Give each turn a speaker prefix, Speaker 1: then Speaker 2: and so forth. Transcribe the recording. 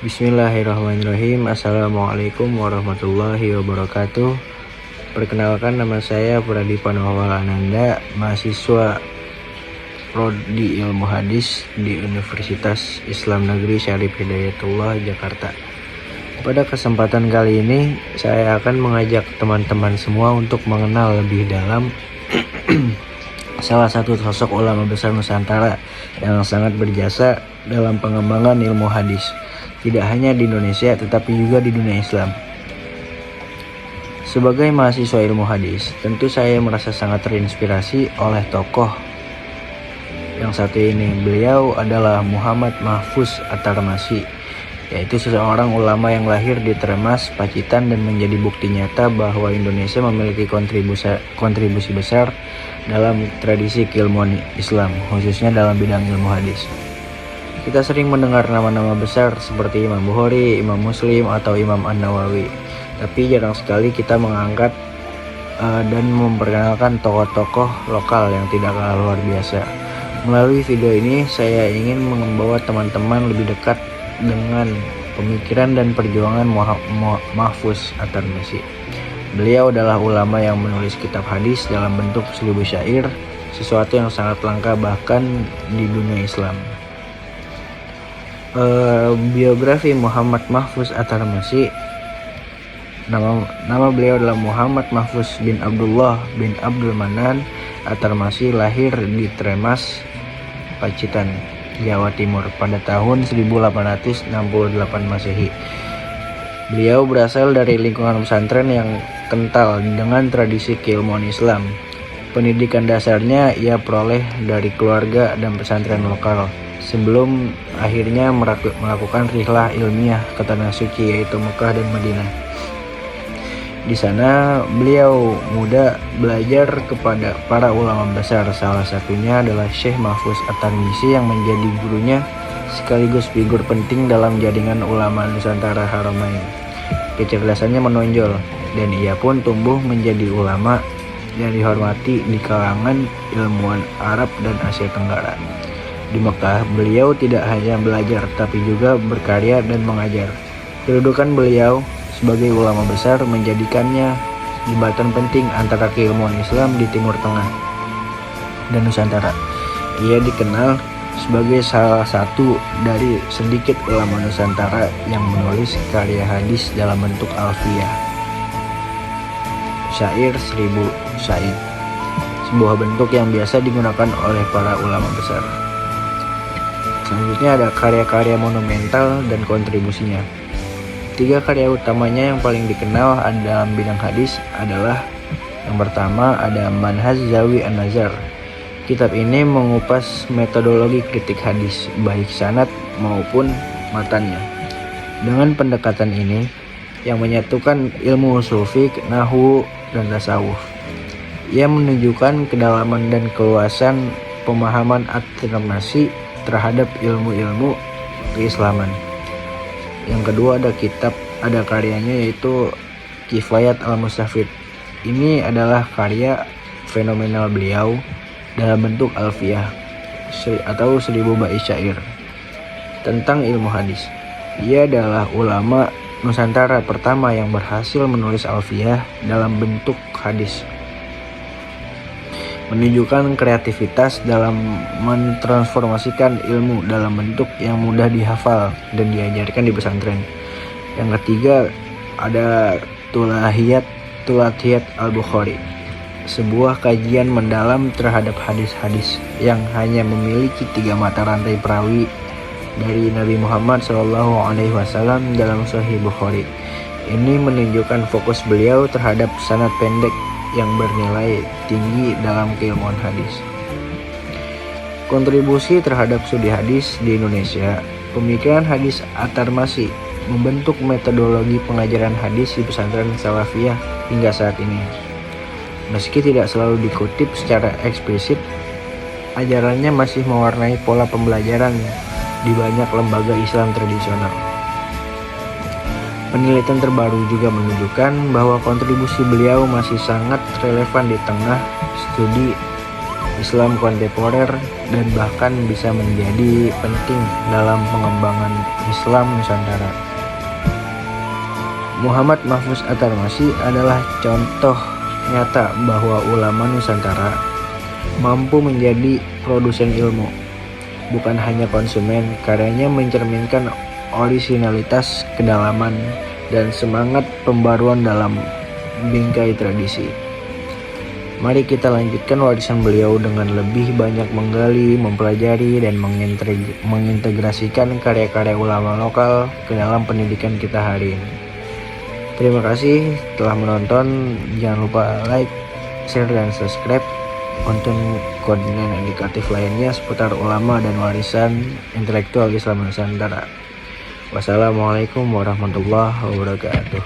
Speaker 1: Bismillahirrahmanirrahim. Assalamualaikum warahmatullahi wabarakatuh. Perkenalkan, nama saya Pradipa Nawal Ananda, mahasiswa Prodi Ilmu Hadis di Universitas Islam Negeri Syarif Hidayatullah, Jakarta. Pada kesempatan kali ini, saya akan mengajak teman-teman semua untuk mengenal lebih dalam salah satu sosok ulama besar Nusantara yang sangat berjasa dalam pengembangan ilmu hadis, tidak hanya di Indonesia tetapi juga di dunia Islam. Sebagai mahasiswa ilmu hadis, tentu saya merasa sangat terinspirasi oleh tokoh yang satu ini. Beliau adalah Muhammad Mahfuz At-Tarmasyi, yaitu seseorang ulama yang lahir di Tremas, Pacitan, dan menjadi bukti nyata bahwa Indonesia memiliki kontribusi besar dalam tradisi keilmuan Islam, khususnya dalam bidang ilmu hadis. Kita sering mendengar nama-nama besar seperti Imam Bukhari, Imam Muslim, atau Imam An-Nawawi, tapi jarang sekali kita mengangkat dan memperkenalkan tokoh-tokoh lokal yang tidak kalah luar biasa. Melalui video ini, saya ingin membawa teman-teman lebih dekat dengan pemikiran dan perjuangan Mahfuz At-Tarmasyi. Beliau adalah ulama yang menulis kitab hadis dalam bentuk 1000 syair, sesuatu yang sangat langka bahkan di dunia Islam. Biografi Muhammad Mahfuz At-Tarmasyi. Nama beliau adalah Muhammad Mahfuz bin Abdullah bin Abdul Manan At-Tarmasyi, lahir di Tremas, Pacitan, Jawa Timur pada tahun 1868 Masehi. Beliau berasal dari lingkungan pesantren yang kental dengan tradisi keilmuan Islam. Pendidikan dasarnya ia peroleh dari keluarga dan pesantren lokal, sebelum akhirnya melakukan rihlah ilmiah ke tanah suci, yaitu Mekah dan Madinah. Di sana beliau muda belajar kepada para ulama besar, salah satunya adalah Syekh Mahfuz At-Tarmasyi yang menjadi gurunya sekaligus figur penting dalam jaringan ulama Nusantara Haramain. Kecerdasannya menonjol dan ia pun tumbuh menjadi ulama yang dihormati di kalangan ilmuwan Arab dan Asia Tenggara. Di Mekah, beliau tidak hanya belajar tapi juga berkarya dan mengajar. Kedudukan beliau sebagai ulama besar menjadikannya jembatan penting antara keilmuan Islam di Timur Tengah dan Nusantara. Ia dikenal sebagai salah satu dari sedikit ulama Nusantara yang menulis karya hadis dalam bentuk alfiyah, syair 1000 syair, sebuah bentuk yang biasa digunakan oleh para ulama besar. Selanjutnya ada karya-karya monumental dan kontribusinya. 3 karya utamanya yang paling dikenal dalam bidang hadis adalah: yang pertama ada Manhaj Zawi An-Nazar. Kitab ini mengupas metodologi kritik hadis, baik sanad maupun matannya. Dengan pendekatan ini, yang menyatukan ilmu ushul fiqh, nahwu, dan tasawuf, ia menunjukkan kedalaman dan keluasan pemahaman At-Tarmasyi terhadap ilmu-ilmu keislaman. Yang kedua ada karyanya yaitu Kifayat Al-Mustafid. Ini adalah karya fenomenal beliau dalam bentuk alfiyah atau 1000 bait syair tentang ilmu hadis. Ia adalah ulama Nusantara pertama yang berhasil menulis alfiyah dalam bentuk hadis, menunjukkan kreativitas dalam mentransformasikan ilmu dalam bentuk yang mudah dihafal dan diajarkan di pesantren. Yang ketiga ada Tulahiyat Al-Bukhari, sebuah kajian mendalam terhadap hadis-hadis yang hanya memiliki 3 mata rantai perawi dari Nabi Muhammad SAW dalam Sahih Bukhari. Ini menunjukkan fokus beliau terhadap sanad pendek yang bernilai tinggi dalam keilmuan hadis. Kontribusi terhadap studi hadis di Indonesia. Pemikiran hadis At-Tarmasyi membentuk metodologi pengajaran hadis di pesantren Salafiyah hingga saat ini. Meski tidak selalu dikutip secara eksplisit, ajarannya masih mewarnai pola pembelajaran di banyak lembaga Islam tradisional. Penelitian terbaru juga menunjukkan bahwa kontribusi beliau masih sangat relevan di tengah studi Islam kontemporer dan bahkan bisa menjadi penting dalam pengembangan Islam Nusantara. Muhammad Mahfuz At-Tarmasyi adalah contoh nyata bahwa ulama Nusantara mampu menjadi produsen ilmu, bukan hanya konsumen. Karyanya mencerminkan orisinalitas, kedalaman, dan semangat pembaruan dalam bingkai tradisi. Mari kita lanjutkan warisan beliau dengan lebih banyak menggali, mempelajari, dan mengintegrasikan karya-karya ulama lokal ke dalam pendidikan kita hari ini. Terima kasih telah menonton. Jangan lupa like, share, dan subscribe untuk konten edukatif lainnya seputar ulama dan warisan intelektual Islam Nusantara. Wassalamualaikum warahmatullahi wabarakatuh.